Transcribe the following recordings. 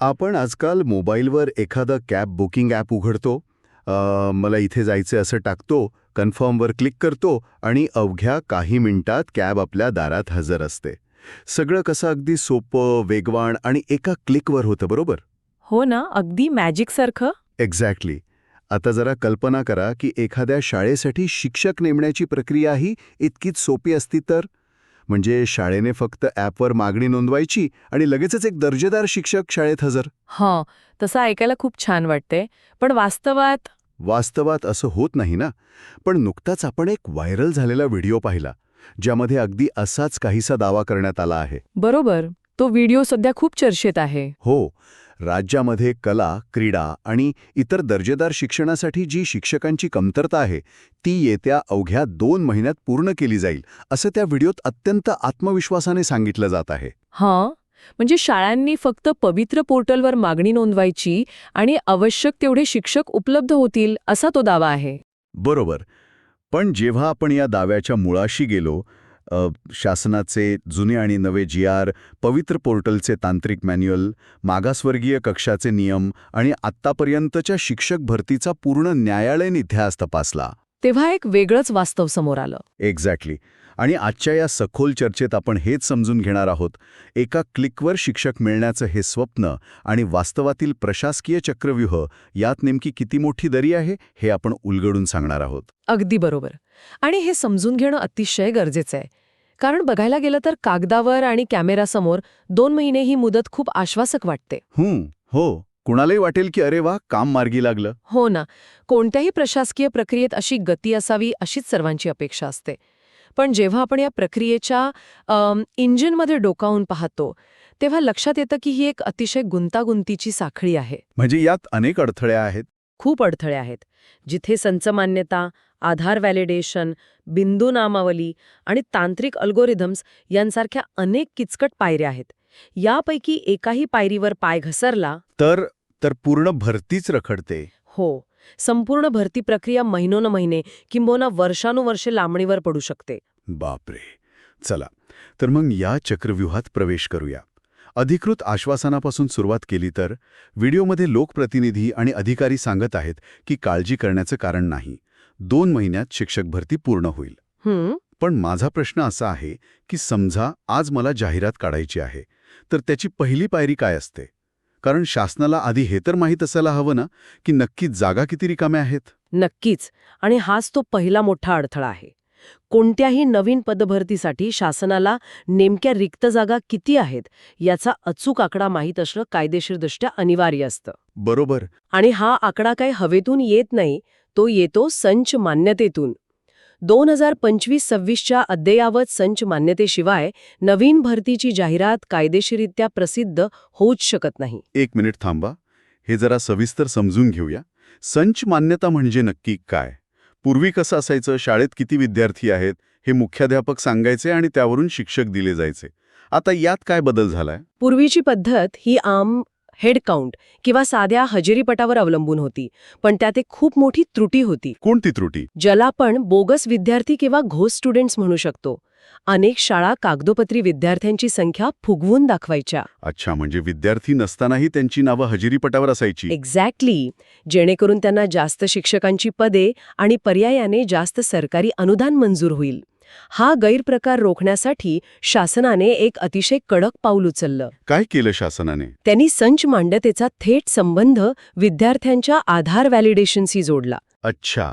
आपण आजकाल मोबाईलवर एखादं कॅब बुकिंग ॲप उघडतो, मला इथे जायचे असं टाकतो, कन्फर्मवर क्लिक करतो आणि अवघ्या काही मिनिटात कॅब आपल्या दारात हजर असते. सगळं कसं अगदी सोपं, वेगवान आणि एका क्लिकवर होतं, बरोबर? हो ना, अगदी मॅजिकसारखं. एक्झॅक्टली. आता जरा कल्पना करा की एखाद्या शाळेसाठी शिक्षक नेमण्याची प्रक्रियाही इतकीच सोपी असती तर. म्हणजे शाळेने फक्त ॲपवर मागणी नोंदवायची आणि लगेचच एक दर्जेदार शिक्षक शाळेत हजर. हां, तसं ऐकायला खूप छान वाटते. पण वास्तवात वास्तवात असं होत नाही ना. पण नुकताच आपण एक व्हायरल झालेला व्हिडिओ पाहिला, ज्यामध्ये अगदी असाच काहीसा दावा करण्यात आला आहे. बरोबर. तो व्हिडिओ सध्या खूप चर्चेत आहे. हो, राज्यामध्ये कला, क्रीडा आणि इतर दर्जेदार शिक्षणासाठी जी शिक्षकांची कमतरता आहे, ती येत्या अवघ्या 2 महिन्यात पूर्ण केली जाईल, असं त्या व्हिडिओत अत्यंत आत्मविश्वासाने सांगितलं जात आहे. हां, म्हणजे शाळांनी फक्त पवित्र पोर्टलवर मागणी नोंदवायची आणि आवश्यक तेवढे शिक्षक उपलब्ध होतील, असा तो दावा आहे. बरोबर. पण जेव्हा आपण या दाव्याच्या मुळाशी गेलो, शासनाचे जुने आणि नवे जी.आर., पवित्र पोर्टलचे तांत्रिक मॅन्युअल, मागासवर्गीय कक्षाचे नियम आणि आत्तापर्यंतच्या शिक्षक भरतीचा पूर्ण न्यायालयीन इतिहास तपासला. तेव्हा एक वेगळंच वास्तव समोर आलं. एक्झॅक्टली. आणि आजच्या या सखोल चर्चेत आपण हेच समजून घेणार आहोत. एका क्लिकवर शिक्षक मिळण्याचं हे स्वप्न आणि वास्तवातील प्रशासकीय चक्रव्यूह यात नेमकी किती मोठी दरी आहे, हे आपण उलगडून सांगणार आहोत. अगदी बरोबर. आणि हे समजून घेणं अतिशय गरजेचं आहे. कारण बघायला गेलं तर कागदावर आणि कॅमेरासमोर 2 महिने ही मुदत खूप आश्वासक वाटते. हो. कुणालाही वाटेल की अरे वा, काम मार्गी लागलं. हो ना. कोणत्याही प्रशासकीय प्रक्रियेत अशी गती असावी अशीच सर्वांची अपेक्षा असते. पण जेव्हा आपण या प्रक्रियेच्या इंजिनमध्ये डोकावून पाहतो, तेव्हा लक्षात येतं की ही एक अतिशय गुंतागुंतीची साखळी आहे. म्हणजे यात अनेक अडथळे आहेत. खूप अडथळे आहेत. जिथे संच मान्यता, आधार व्हॅलिडेशन, बिंदू नामावली आणि तांत्रिक अल्गोरिथम्स यांसारख्या अनेक किचकट पायऱ्या आहेत. यापैकी एकाही पायरीवर पाय घसरला तर पूर्ण भरतीच रखडते. हो, संपूर्ण भरती प्रक्रिया महिनोन-महिने किंबहुना वर्षानुवर्षे लांबणीवर पडू शकते. बापरे. चला, तर मग या चक्रव्यूहात प्रवेश करूया. अधिकृत आश्वासनापासून सुरुवात केली तर व्हिडिओमध्ये लोकप्रतिनिधी आणि अधिकारी सांगत आहेत की काळजी करण्याचं कारण नाही, 2 महिन्यात शिक्षक भरती पूर्ण होईल. पण माझा प्रश्न असा आहे की समजा आज मला जाहिरात काढायची आहे, तर त्याची पहिली पायरी काय असते? कारण शासनाला आधी हे तर माहीत असायला हवं ना की नक्की जागा किती रिकाम्या आहेत. नक्कीच. आणि हाच तो पहिला मोठा अडथळा आहे. कोणत्याही नवीन पदभरतीसाठी शासनाला नेमक्या रिक्त जागा किती आहेत याचा अचूक आकडा माहीत असणं कायदेशीरदृष्ट्या अनिवार्य असतं. बरोबर. आणि हा आकडा काही हवेतून येत नाही, तो येतो संच मान्यतेतून. 2025-26च्या अद्ययावत संच मान्यतेशिवाय नवीन भरतीची जाहिरात कायदेशीररित्या प्रसिद्ध होऊच शकत नाही. 1 मिनिट थांबा. हे जरा सविस्तर समजून घेऊया. संच मान्यता म्हणजे नक्की काय? पूर्वी कसं असायचं, शाळेत किती विद्यार्थी आहेत हे मुख्याध्यापक सांगायचे आणि त्यावरून शिक्षक दिले जायचे. आता यात काय बदल झालाय? पूर्वीची पद्धत ही आम हेड काउंट किंवा साध्या हजेरीपटावर अवलंबून होती, पण त्यात एक खूप मोठी त्रुटी होती, कोणती त्रुटी? ज्याला आपण बोगस विद्यार्थी किंवा घोस्ट स्टुडंट्स म्हणू शकतो. अनेक शाळा कागदोपत्री विद्यार्थ्यांची संख्या फुगवून दाखवायच्या. अच्छा, म्हणजे विद्यार्थी नसतानाही त्यांची नावं हजेरीपटावर असायची. एक्झॅक्टली. जेणेकरून त्यांना जास्त शिक्षकांची पदे आणि पर्यायाने जास्त सरकारी अनुदान मंजूर होईल. हा गैरप्रकार रोखण्यासाठी शासनाने एक अतिशय कडक पाऊल उचललं. काय केलं शासनाने? त्यांनी संच मान्यतेचा थेट संबंध विद्यार्थ्यांच्या आधार व्हॅलिडेशनशी जोडला. अच्छा,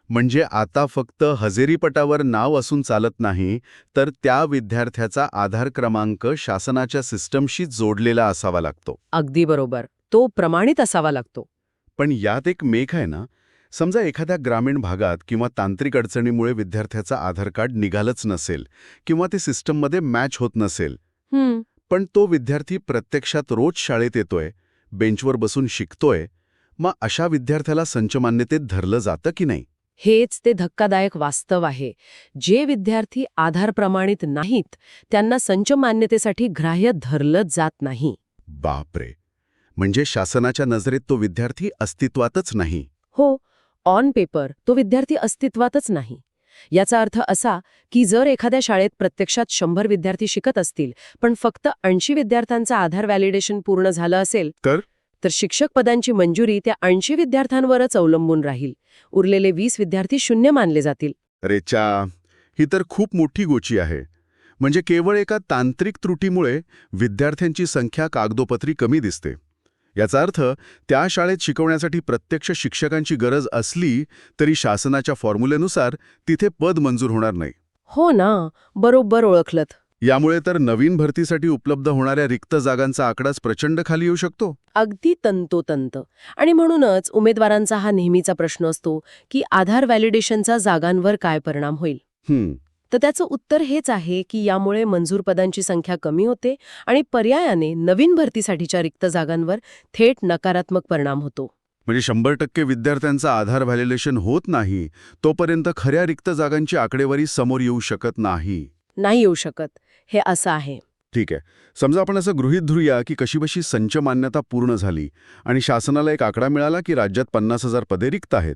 म्हणजे आता फक्त हजेरीपटावर नाव असून चालत नाही, तर त्या विद्यार्थ्याचा आधार क्रमांक शासनाच्या सिस्टमशी जोडलेला असावा लागतो. अगदी बरोबर. तो प्रमाणित असावा लागतो. पण यात एक मेघ आहे ना. समजा एखाद्या ग्रामीण भागात किंवा तांत्रिक अडचणीमुळे विद्यार्थ्याचं आधार कार्ड निघालंच नसेल किंवा ते सिस्टममध्ये मॅच होत नसेल, पण तो विद्यार्थी प्रत्यक्षात रोज शाळेत येतोय, बेंचवर बसून शिकतोय, मग अशा विद्यार्थ्याला संच मान्यतेत धरलं जातं की नाही? हेच ते धक्कादायक वास्तव आहे. जे विद्यार्थी आधार प्रमाणित नाहीत त्यांना संच मान्यतेसाठी ग्राह्य धरलं जात नाही. बापरे. म्हणजे शासनाच्या नजरेत तो विद्यार्थी अस्तित्वातच नाही. हो, ऑन पेपर तो विद्यार्थी अस्तित्वातच नाही. याचा अर्थ असा की जर एखाद्या शाळेत प्रत्यक्षात 100 विद्यार्थी शिकत असतील पण फक्त 80 विद्यार्थ्यांचं आधार व्हॅलिडेशन पूर्ण झालं असेल तर शिक्षक पदांची मंजुरी त्या 80 विद्यार्थ्यांवरच अवलंबून राहील. उरलेले 20 विद्यार्थी शून्य मानले जातील. रेच्या, ही तर खूप मोठी गोची आहे. म्हणजे केवळ एका तांत्रिक त्रुटीमुळे विद्यार्थ्यांची संख्या कागदोपत्री कमी दिसते. याचा अर्थ त्या शाळेत शिकवण्यासाठी प्रत्यक्ष शिक्षकांची गरज असली तरी शासनाच्या फॉर्म्युलेनुसार तिथे पद मंजूर होणार नाही. हो ना, बरोबर ओळखलत. यामुळे तर नवीन भरतीसाठी उपलब्ध होणाऱ्या रिक्त जागांचा आकडाच प्रचंड खाली येऊ शकतो. अगदी तंतोतंत. आणि म्हणूनच उमेदवारांचा हा नेहमीचा प्रश्न असतो की आधार व्हॅलिडेशनचा जागांवर काय परिणाम होईल. तर त्याचं उत्तर हेच आहे की यामुळे मंजूर पदांची संख्या कमी होते आणि पर्यायाने नवीन भरतीसाठीच्या रिक्त जागांवर थेट नकारात्मक परिणाम होतो. म्हणजे 100% विद्यार्थ्यांचा आधार व्हॅलिडेशन होत नाही तोपर्यंत खऱ्या रिक्त जागांची आकडेवारी समोर येऊ शकत नाही. नाही येऊ शकत. हे असं आहे. ठीक आहे. समजा आपण असं गृहीत धरूया की कशीबशी संच मान्यता पूर्ण झाली आणि शासनाला एक आकडा मिळाला की राज्यात 50,000 पदे रिक्त आहेत.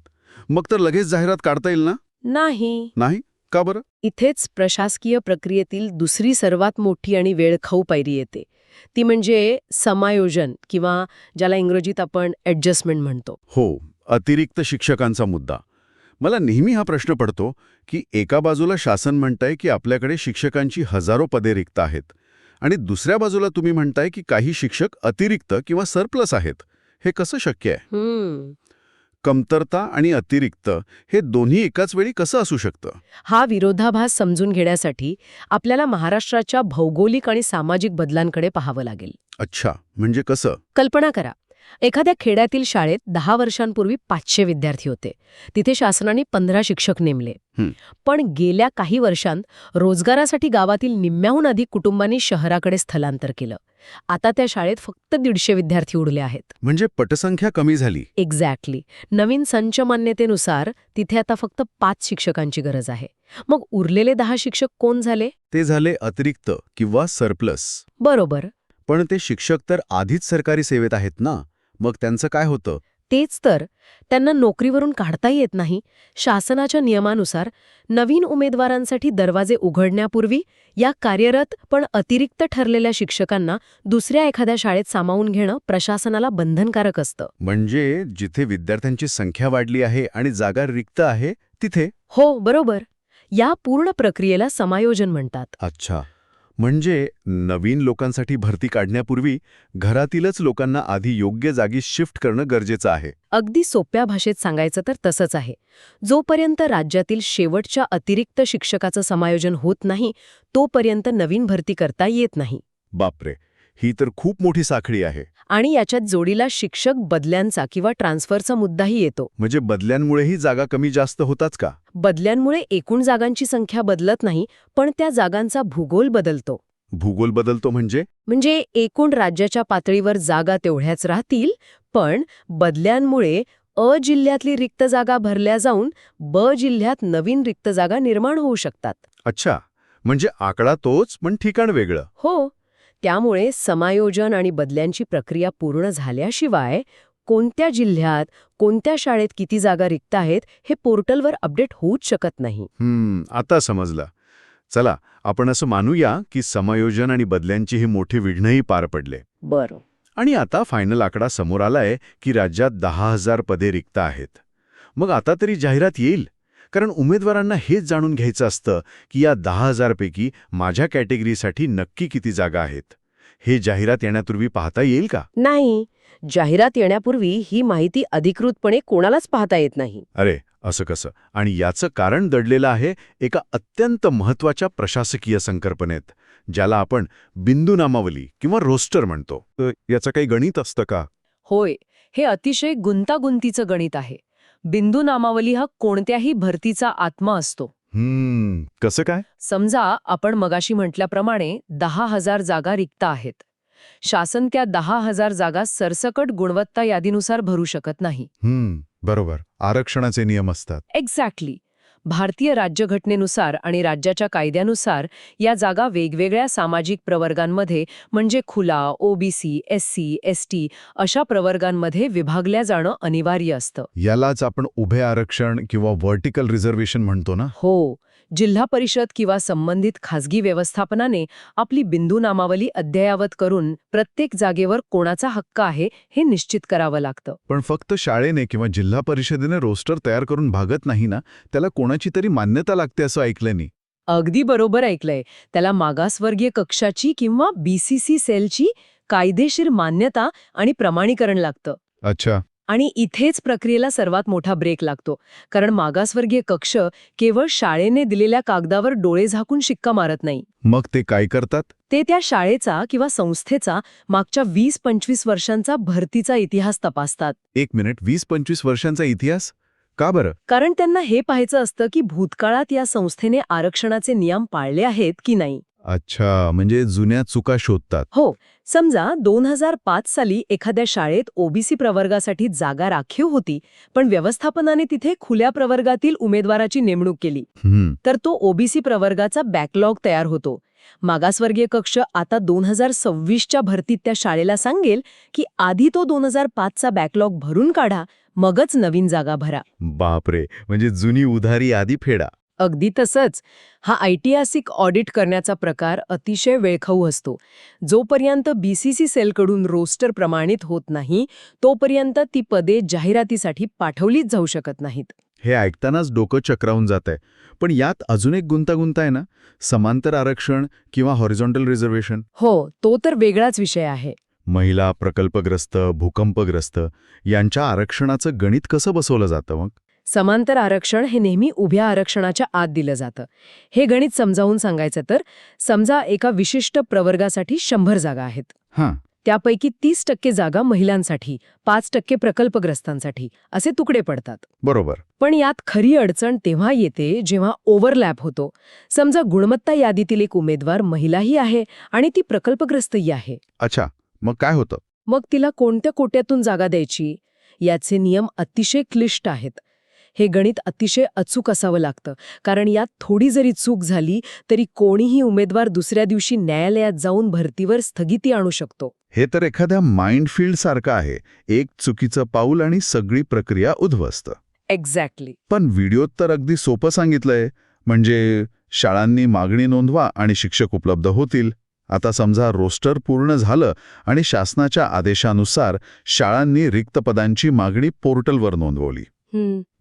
मग तर लगेच जाहिरात काढता येईल ना? नाही. का बरं? इथेच प्रशासकीय प्रक्रियेतील दुसरी सर्वात मोठी आणि वेळखाऊ पायरी येते. ती म्हणजे समायोजन किंवा ज्याला इंग्रजीत आपण ॲडजस्टमेंट म्हणतो. हो, अतिरिक्त शिक्षकांचा मुद्दा. मला नेहमी हा प्रश्न पडतो की एका बाजूला शासन म्हणताय की आपल्याकडे शिक्षकांची हजारो पदे रिक्त आहेत आणि दुसऱ्या बाजूला तुम्ही म्हणताय की काही शिक्षक अतिरिक्त किंवा सरप्लस आहेत. हे कसं शक्य आहे? कमतरता आणि अतिरिक्त हे दोन्ही एकाच वेळी कसं असू शकतं? हा विरोधाभास समजून घेण्यासाठी आपल्याला महाराष्ट्राच्या भौगोलिक आणि सामाजिक बदलांकडे पाहावं लागेल. अच्छा, म्हणजे कसं? कल्पना करा, एखाद्या खेड्यातील शाळेत 10 वर्षांपूर्वी 500 विद्यार्थी होते. तिथे शासनाने 15 शिक्षक नेमले. पण गेल्या काही वर्षांत रोजगारासाठी गावातील निम्म्याहून अधिक कुटुंबांनी शहराकडे स्थलांतर केलं. आता त्या शाळेत फक्त 150 विद्यार्थी उरले आहेत. म्हणजे पटसंख्या कमी झाली. एक्झॅक्टली. नवीन संच मान्यतेनुसार तिथे आता फक्त 5 शिक्षकांची गरज आहे. मग उरलेले 10 शिक्षक कोण झाले? ते झाले अतिरिक्त किंवा सरप्लस. बरोबर. पण ते शिक्षक तर आधीच सरकारी सेवेत आहेत ना, मग त्यांचं काय होतं? तेच तर, त्यांना नोकरीवरून काढता येत नाही. शासनाच्या नियमानुसार नवीन उमेदवारांसाठी दरवाजे उघडण्यापूर्वी या कार्यरत पण अतिरिक्त ठरलेल्या शिक्षकांना दुसऱ्या एखाद्या शाळेत सामावून घेणं प्रशासनाला बंधनकारक असतं. म्हणजे जिथे विद्यार्थ्यांची संख्या वाढली आहे आणि जागा रिक्त आहे तिथे? हो, बरोबर. या पूर्ण प्रक्रियेला समायोजन म्हणतात. अच्छा, म्हणजे नवीन लोकांसाठी भरती काढण्यापूर्वी घरातीलच लोकांना आधी योग्य जागी शिफ्ट करणं गरजेचं आहे. अगदी सोप्या भाषेत सांगायचं तर तसंच आहे. जोपर्यंत राज्यातील शेवटच्या अतिरिक्त शिक्षकाचं समायोजन होत नाही तोपर्यंत नवीन भरती करता येत नाही. बापरे, ही तर खूप मोठी साखळी आहे. आणि याच्यात जोडीला शिक्षक बदल्यांचा किंवा ट्रान्सफरचा मुद्दाही येतो. म्हणजे बदल्यांमुळेही जागा कमी जास्त होताच का? बदल्यांमुळे एकूण जागांची संख्या बदलत नाही, पण त्या जागांचा भूगोल बदलतो. भूगोल बदलतो म्हणजे? एकूण राज्याच्या पातळीवर जागा तेवढ्याच राहतील, पण बदल्यांमुळे अ जिल्ह्यातली रिक्त जागा भरल्या जाऊन ब जिल्ह्यात नवीन रिक्त जागा निर्माण होऊ शकतात. अच्छा, म्हणजे आकडा तोच पण ठिकाण वेगळं. हो. त्यामुळे समायोजन आणि बदल्यांची प्रक्रिया पूर्ण झाल्याशिवाय कोणत्या जिल्ह्यात, कोणत्या शाळेत किती जागा रिक्त आहेत हे पोर्टलवर अपडेट होऊच शकत नाही. आता समजलं. चला, आपण असं मानूया की समायोजन आणि बदल्यांची ही मोठी विघ्नही पार पडले. बरं. आणि आता फायनल आकडा समोर आलाय की राज्यात 10,000 पदे रिक्त आहेत. मग आता तरी जाहिरात येईल, कारण उमेदवारांना हेच जाणून घ्यायचं असतं की या 10,000 पैकी माझ्या कॅटेगरीसाठी नक्की किती जागा आहेत. हे जाहिरात येण्यापूर्वी पाहता येईल का? नाही. जाहिरात येण्यापूर्वी ही माहिती अधिकृतपणे कोणालाच पाहता येत नाही. अरे, असं कसं? आणि याचं कारण दडलेलं आहे एका अत्यंत महत्त्वाच्या प्रशासकीय संकल्पनेत, ज्याला आपण बिंदू नामावली किंवा रोस्टर म्हणतो. याचं काही गणित असतं का? होय. हे अतिशय गुंतागुंतीचं गणित आहे. बिंदू नामावली हा कोणत्याही भरतीचा आत्मा असतो. कसं काय? समजा आपण मगाशी म्हटल्याप्रमाणे 10,000 जागा रिक्त आहेत. शासन त्या 10,000 जागा सरसकट गुणवत्ता यादीनुसार भरू शकत नाही. बरोबर. आरक्षणाचे नियम असतात. एक्झॅक्टली. भारतीय राज्यघटनेनुसार आणि राज्याच्या कायद्यानुसार या जागा वेगवेगळ्या सामाजिक प्रवर्गांमध्ये म्हणजे खुला, ओबीसी, एससी, एसटी अशा प्रवर्गांमध्ये विभागल्या जाणं अनिवार्य असतं. यालाच आपण उभे आरक्षण किंवा व्हर्टिकल रिझर्वेशन म्हणतो ना. हो, जिल्हा परिषद किंवा संबंधित खासगी व्यवस्थापनाने आपली बिंदू नामावली अद्ययावत करून प्रत्येक जागेवर कोणाचा हक्क आहे हे निश्चित करावं लागतं. पण फक्त शाळेने किंवा जिल्हा परिषदेने रोस्टर तयार करून भागत नाही ना, त्याला कोणाची तरी मान्यता लागते असं ऐकलं मी. अगदी बरोबर ऐकलंय. त्याला मागासवर्गीय कक्षाची किंवा बीसीसी सेलची कायदेशीर मान्यता आणि प्रमाणीकरण लागतं. अच्छा. आणि इथेच प्रक्रियेला सर्वात मोठा ब्रेक लागतो, कारण मागासवर्गीय कक्ष केवळ शाळेने दिलेल्या कागदावर डोळे झाकून शिक्का मारत नाही. मग ते काय करतात? ते त्या शाळेचा किंवा संस्थेचा मागच्या 20-25 वर्षांचा भरतीचा इतिहास तपासतात. 1 मिनिट, 20-25 वर्षांचा इतिहास? का बरं? कारण त्यांना हे पाहायचं असतं की भूतकाळात या संस्थेने आरक्षणाचे नियम पाळले आहेत की नाही. अच्छा, म्हणजे जुन्या चुका शोधतात. हो, समजा 2005 साली एखाद्या शाळेत ओबीसी प्रवर्गासाठी जागा राखीव होती, पण व्यवस्थापनाने तिथे खुल्या प्रवर्गातील उमेदवाराची नेमणूक केली. तर तो ओबीसी प्रवर्गाचा बॅकलॉग तयार होतो. मागासवर्गीय कक्ष आता 2026च्या भरतीत त्या शाळेला सांगेल की आधी तो 2005चा बॅकलॉग भरून काढा, मगच नवीन जागा भरा. बापरे, म्हणजे जुनी उधारी आधी फेडा. अगदी तसंच. हा ऐतिहासिक ऑडिट करण्याचा प्रकार अतिशय वेळखाऊ असतो. जोपर्यंत बीसीसी सेलकडून रोस्टर प्रमाणित होत नाही, तोपर्यंत ती पदे जाहिरातीसाठी पाठवलीच जाऊ शकत नाहीत. हे ऐकतानाच डोकं चक्रावून जात आहे. पण यात अजून एक गुंतागुंत आहे ना, समांतर आरक्षण किंवा हॉरिझॉन्टल रिझर्वेशन. हो, तो तर वेगळाच विषय आहे. महिला, प्रकल्पग्रस्त, भूकंपग्रस्त यांच्या आरक्षणाचं गणित कसं बसवलं जातं मग? समांतर आरक्षण हे नेहमी उभ्या आरक्षणाच्या आत दिलं जातं. हे गणित समजावून सांगायचं तर, समजा एका विशिष्ट प्रवर्गासाठी 100 जागा आहेत. हां. त्यापैकी 30% जागा महिलांसाठी, 5% प्रकल्पग्रस्तांसाठी असे तुकडे पडतात. बरोबर. पण यात खरी अडचण तेव्हा येते जेव्हा ओव्हरलॅप होतो. समजा गुणवत्ता यादीतील एक उमेदवार महिलाही आहे आणि ती प्रकल्पग्रस्तही आहे. अच्छा, मग काय होतं? मग तिला कोणत्या कोट्यातून जागा द्यायची याचे नियम अतिशय क्लिष्ट आहेत. हे गणित अतिशय अचूक असावं लागतं, कारण यात थोडी जरी चूक झाली तरी कोणीही उमेदवार दुसऱ्या दिवशी न्यायालयात जाऊन भरतीवर स्थगिती आणू शकतो. हे तर एखाद्या माइंडफील्ड सारखं आहे. एक चुकीचं पाऊल आणि सगळी प्रक्रिया उद्ध्वस्त. एक्झॅक्टली. पण व्हिडिओत तर अगदी सोपं सांगितलंय. म्हणजे शाळांनी मागणी नोंदवा आणि शिक्षक उपलब्ध होतील. आता समजा रोस्टर पूर्ण झालं आणि शासनाच्या आदेशानुसार शाळांनी रिक्त पदांची मागणी पोर्टलवर नोंदवली.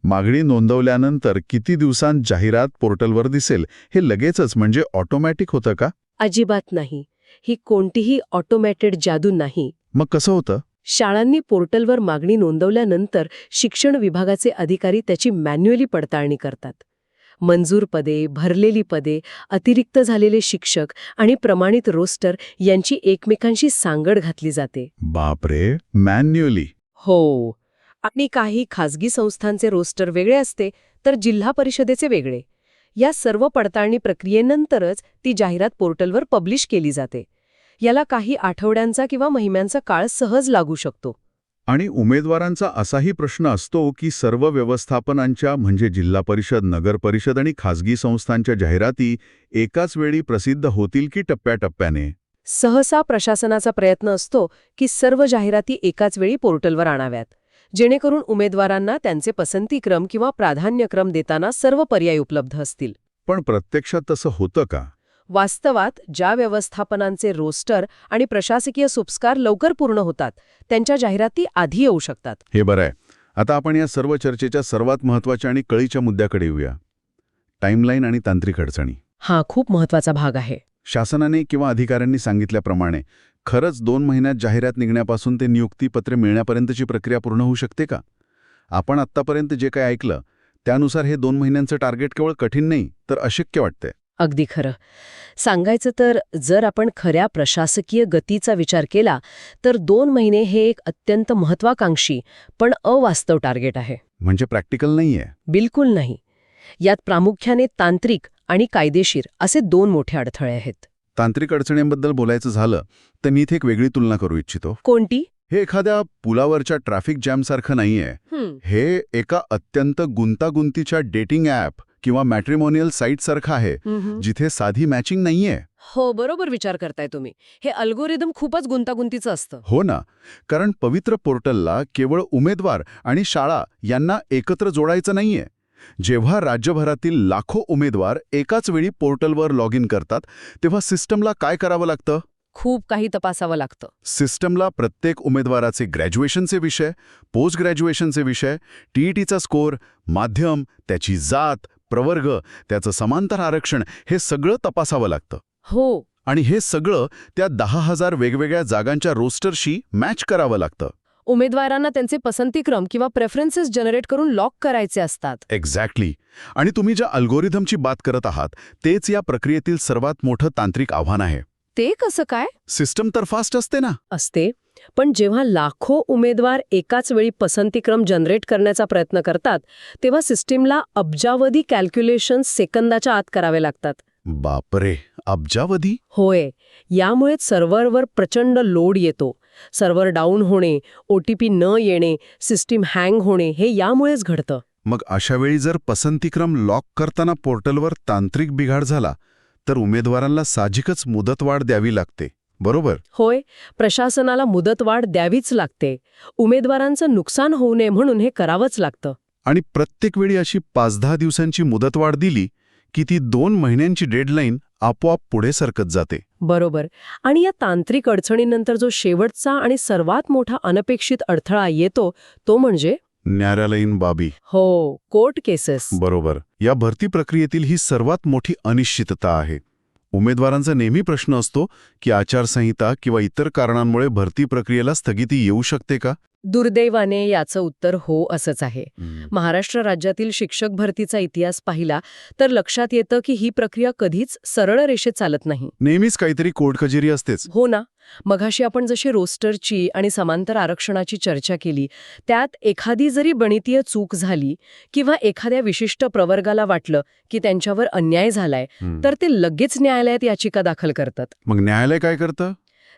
मागणी नोंदवल्यानंतर किती दिवसांत जाहिरात पोर्टलवर दिसेल? हे लगेचच म्हणजे ऑटोमॅटिक होतं का? अजिबात नाही. ही कोणतीही ऑटोमॅटेड जादू नाही. मग कसं होतं? शाळांनी पोर्टलवर मागणी नोंदवल्यानंतर शिक्षण विभागाचे अधिकारी त्याची मॅन्युअली पडताळणी करतात. मंजूर पदे, भरलेली पदे, अतिरिक्त झालेले शिक्षक आणि प्रमाणित रोस्टर यांची एकमेकांशी सांगड घातली जाते. बापरे, मॅन्युअली? हो. आणि काही खासगी संस्थांचे रोस्टर वेगळे असते, तर जिल्हा परिषदेचे वेगळे. या सर्व पडताळणी प्रक्रियेनंतरच ती जाहिरात पोर्टलवर पब्लिश केली जाते. याला काही आठवड्यांचा किंवा महिन्यांचा काळ सहज लागू शकतो. आणि उमेदवारांचा असाही प्रश्न असतो की सर्व व्यवस्थापनांच्या म्हणजे जिल्हा परिषद, नगर परिषद आणि खासगी संस्थांच्या जाहिराती एकाच वेळी प्रसिद्ध होतील की टप्प्याटप्प्याने? सहसा प्रशासनाचा प्रयत्न असतो की सर्व जाहिराती एकाच वेळी पोर्टलवर आणाव्यात, जेणेकरून उमेदवारांना त्यांचे पसंतीक्रम किंवा प्राधान्यक्रम देताना सर्व पर्याय उपलब्ध असतील. पण प्रत्यक्षात तसं होतं का? वास्तवात ज्या व्यवस्थापनांचे रोस्टर आणि प्रशासकीय सुपस्कार लवकर पूर्ण होतात, त्यांच्या जाहिराती आधी येऊ शकतात. हे बरं आहे. आता आपण या सर्व चर्चेच्या सर्वात महत्त्वाच्या आणि कळीच्या मुद्द्याकडे येऊया. टाईमलाईन आणि तांत्रिक अडचणी. हा खूप महत्वाचा भाग आहे. शासनाने किंवा अधिकाऱ्यांनी सांगितल्याप्रमाणे खरंच 2 महिन्यात जाहिरात निघण्यापासून ते नियुक्तीपत्रे मिळण्यापर्यंतची प्रक्रिया पूर्ण होऊ शकते का? आपण आत्तापर्यंत जे काही ऐकलं त्यानुसार हे 2 महिन्यांचं टार्गेट केवळ कठीण नाही तर अशक्य वाटतंय. अगदी खरं. सांगायचं तर जर आपण खऱ्या प्रशासकीय गतीचा विचार केला तर 2 महिने हे एक अत्यंत महत्वाकांक्षी पण अवास्तव टार्गेट आहे. म्हणजे प्रॅक्टिकल नाहीये? बिलकुल नाही. यात प्रामुख्याने तांत्रिक आणि कायदेशीर असे 2 मोठे अडथळे आहेत. तांत्रिक अडचणींबद्दल बोलायचं झालं तर मी इथे एक वेगळी तुलना करू इच्छितो. कोणती? हे एखाद्या पुलावरच्या ट्रॅफिक जॅमसारखं नाहीये. हे एका अत्यंत गुंतागुंतीच्या डेटिंग ॲप किंवा मॅट्रिमोनियल साईटसारखं आहे जिथे साधी मॅचिंग नाहीये. हो, बरोबर विचार करताय तुम्ही. हे अल्गोरिदम खूपच गुंतागुंतीचं असतं. हो ना, कारण पवित्र पोर्टलला केवळ उमेदवार आणि शाळा यांना एकत्र जोडायचं नाहीये. जेव्हा राज्यभरातील लाखो उमेदवार एकाच वेळी पोर्टलवर लॉग इन करतात तेव्हा सिस्टमला काय करावं लागतं? खूप काही तपासावं लागतं. सिस्टमला प्रत्येक उमेदवाराचे ग्रॅज्युएशनचे विषय, पोस्ट ग्रॅज्युएशनचे विषय, टीईटीचा स्कोअर, माध्यम, त्याची जात, प्रवर्ग, त्याचं समांतर आरक्षण हे सगळं तपासावं लागतं. हो. आणि हे सगळं त्या 10,000 वेगवेगळ्या जागांच्या रोस्टरशी मॅच करावं लागतं. उमेदवारांना त्यांचे पसंतीक्रम किंवा प्रेफरन्सेस जनरेट करून लॉक करायचे असतात. एक्झॅक्टली. आणि तुम्ही ज्या अल्गोरिदमची बात करत आहात तेच या प्रक्रियेतील सर्वात मोठं तांत्रिक आव्हान आहे. ते कसं काय सिस्टम तर फास्ट असते ना. असते, पण जेव्हा लाखो उमेदवार एकाच वेळी पसंतीक्रम जनरेट करण्याचा प्रयत्न करतात तेव्हा सिस्टीमला अब्जावधी कॅल्क्युलेशन्स सेकंदाच्या आत करावे लागतात. बापरे, अब्जावधी? होय, यामुळेच सर्व्हरवर प्रचंड लोड येतो. सर्व्हर डाऊन होणे, OTP न येणे, सिस्टीम हँग होणे हे यामुळेच घडतं. मग अशावेळी जर पसंतीक्रम लॉक करताना पोर्टलवर तांत्रिक बिघाड झाला तर उमेदवारांना साहजिकच मुदतवाढ द्यावी लागते, बरोबर? होय, प्रशासनाला मुदतवाढ द्यावीच लागते. उमेदवारांचं नुकसान होऊ नये म्हणून हे करावंच लागतं. आणि प्रत्येक वेळी अशी 5-10 दिवसांची मुदतवाढ दिली की ती 2 महिन्यांची डेडलाईन आपोआप पुढे सरकत जाते. बरोबर. आणि या तांत्रिक अडचणींनंतर जो शेवटचा आणि सर्वात मोठा अनपेक्षित अडथळा येतो तो म्हणजे न्यायालयीन बाबी. हो, कोर्ट केसेस. बरोबर. या भरती प्रक्रियेतील ही सर्वात मोठी अनिश्चितता आहे. उमेदवारांचा नेहमी प्रश्न असतो की आचारसंहिता किंवा इतर कारणांमुळे भरती प्रक्रियेला स्थगिती येऊ शकते का? दुर्दैवाने याचं उत्तर हो असंच आहे. महाराष्ट्र राज्यातील शिक्षक भरतीचा इतिहास पाहिला तर लक्षात येतं की ही प्रक्रिया कधीच सरळ रेषेत चालत नाही. नेहमीच काहीतरी कोर्ट कचेरी असतेच. हो ना. मघाशी आपण जशी रोस्टरची आणि समांतर आरक्षणाची चर्चा केली त्यात एखादी जरी गणितीय चूक झाली किंवा एखाद्या विशिष्ट प्रवर्गाला वाटलं की त्यांच्यावर अन्याय झालाय तर ते लगेच न्यायालयात याचिका दाखल करतात. मग न्यायालय काय करतं?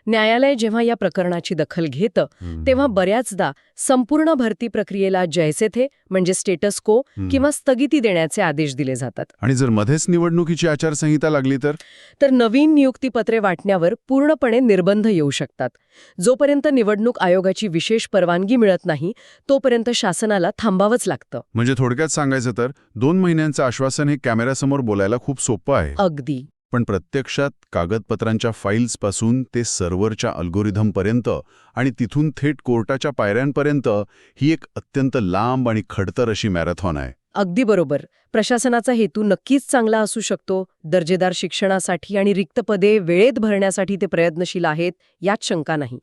न्यायालय जेव्हा या प्रकरणाची दखल घेतं तेव्हा बऱ्याचदा संपूर्ण भरती प्रक्रियेला जैसे थे म्हणजे स्टेटस को किंवा स्थगिती देण्याचे आदेश दिले जातात. आणि जर मध्येच निवडणुकीची आचारसंहिता लागली तर नवीन नियुक्तीपत्रे वाटण्यावर पूर्णपणे निर्बंध येऊ शकतात. जोपर्यंत निवडणूक आयोगाची विशेष परवानगी मिळत नाही तोपर्यंत शासनाला थांबावंच लागतं. म्हणजे थोडक्यात सांगायचं तर 2 महिन्यांचं आश्वासन हे कॅमेऱ्यासमोर बोलायला खूप सोपं आहे. अगदी. पण प्रत्यक्षात कागदपत्रांच्या फाईल्सपासून ते सर्व्हरच्या अल्गोरिथमपर्यंत आणि तिथून थेट कोर्टाच्या पायऱ्यांपर्यंत ही एक अत्यंत लांब आणि खडतर अशी मॅरेथॉन आहे. अगदी बरोबर. प्रशासनाचा हेतू नक्कीच चांगला असू शकतो. दर्जेदार शिक्षणासाठी आणि रिक्त पदे वेळेत भरण्यासाठी ते प्रयत्नशील आहेत यात शंका नाही.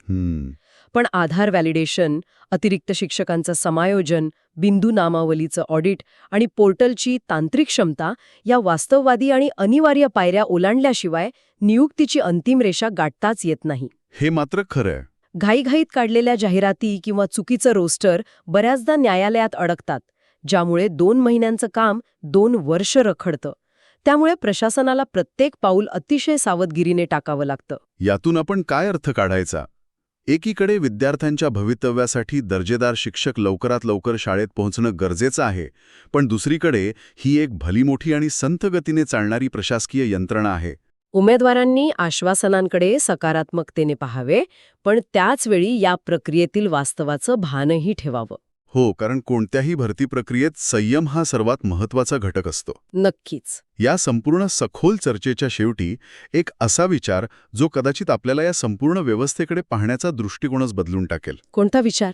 पण आधार व्हॅलिडेशन, अतिरिक्त शिक्षकांचं समायोजन, बिंदू नामावलीचं ऑडिट आणि पोर्टलची तांत्रिक क्षमता या वास्तववादी आणि अनिवार्य पायऱ्या ओलांडल्याशिवाय नियुक्तीची अंतिम रेषा गाठताच येत नाही. हे मात्र खरं आहे. घाईघाईत काढलेल्या जाहिराती किंवा चुकीचं रोस्टर बऱ्याचदा न्यायालयात अडकतात, ज्यामुळे 2 महिन्यांचं काम 2 वर्ष रखडतं. त्यामुळे प्रशासनाला प्रत्येक पाऊल अतिशय सावधगिरीने टाकावं लागतं. यातून आपण काय अर्थ काढायचा? एकीकडे विद्यार्थ्यांच्या भवितव्यासाठी दर्जेदार शिक्षक लवकरात लवकर शाळेत पोहोचणं गरजेचं आहे, पण दुसरीकडे ही एक भली मोठी आणि संथ गतीने चालणारी प्रशासकीय यंत्रणा आहे. उमेदवारांनी आश्वासनांकडे सकारात्मकतेने पाहावे, पण त्याचवेळी या प्रक्रियेतील वास्तवाचं भानही ठेवावं. हो, कारण कोणत्याही भरती प्रक्रियेत संयम हा सर्वात महत्त्वाचा घटक असतो. नक्कीच. या संपूर्ण सखोल चर्चेच्या शेवटी एक असा विचार जो कदाचित आपल्याला या संपूर्ण व्यवस्थेकडे पाहण्याचा दृष्टिकोनच बदलून टाकेल. कोणता विचार?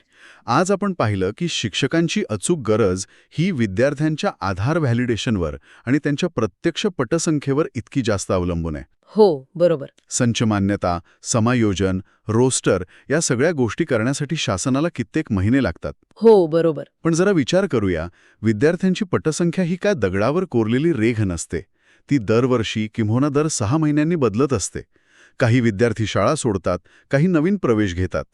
आज आपण पाहिलं की शिक्षकांची अचूक गरज ही विद्यार्थ्यांच्या आधार व्हॅलिडेशनवर आणि त्यांच्या प्रत्यक्ष पटसंख्येवर इतकी जास्त अवलंबून आहे. हो, बरोबर. संच मान्यता, समायोजन, रोस्टर या सगळ्या गोष्टी करण्यासाठी शासनाला कित्येक महिने लागतात. हो, बरोबर. पण जरा विचार करूया, विद्यार्थ्यांची पटसंख्या ही काय दगडावर कोरलेली रेघ नसते. ती दरवर्षी किंवा दर 6 महिन्यांनी बदलत असते. काही विद्यार्थी शाळा सोडतात, काही नवीन प्रवेश घेतात.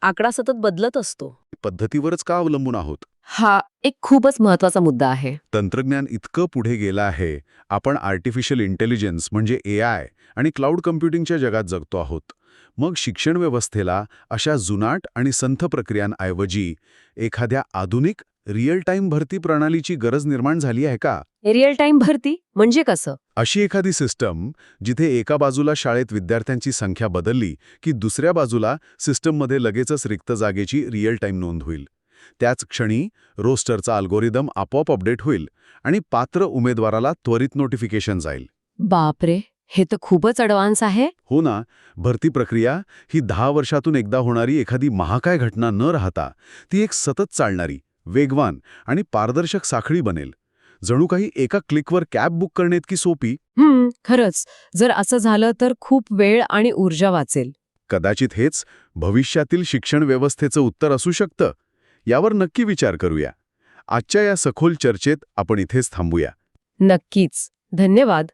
आकडा सतत बदलत असतो. पद्धतीवरच का अवलंबून आहोत? हा एक खूपच महत्वाचा मुद्दा आहे. तंत्रज्ञान इतकं पुढे गेलं आहे, आपण आर्टिफिशियल इंटेलिजन्स म्हणजे AI आणि क्लाउड कम्प्युटिंगच्या जगात जगतो आहोत. मग शिक्षण व्यवस्थेला अशा जुनाट आणि संथ प्रक्रियांऐवजी एखाद्या आधुनिक रिअल टाईम भरती प्रणालीची गरज निर्माण झाली आहे का? रिअल टाइम भरती म्हणजे कसं? अशी एखादी सिस्टम जिथे एका बाजूला शाळेत विद्यार्थ्यांची संख्या बदलली की दुसऱ्या बाजूला सिस्टममध्ये लगेचच रिक्त जागेची रिअल टाईम नोंद होईल. त्याच क्षणी रोस्टरचा अल्गोरिदम आपोआप अपडेट होईल आणि पात्र उमेदवाराला त्वरित नोटिफिकेशन जाईल. बापरे, हे तर खूपच ॲडव्हान्स आहे. हो ना, भरती प्रक्रिया ही 10 वर्षातून एकदा होणारी एखादी महाकाय घटना न राहता ती एक सतत चालणारी, वेगवान आणि पारदर्शक साखळी बनेल. जणू काही एका क्लिकवर कॅब बुक करणे इतकी सोपी. खरंच, जर असं झालं तर खूप वेळ आणि ऊर्जा वाचेल. कदाचित हेच भविष्यातील शिक्षण व्यवस्थेचं उत्तर असू शकतं. यावर नक्की विचार करूया. आजच्या या सखोल चर्चेत आपण इथेच थांबूया. नक्कीच. धन्यवाद.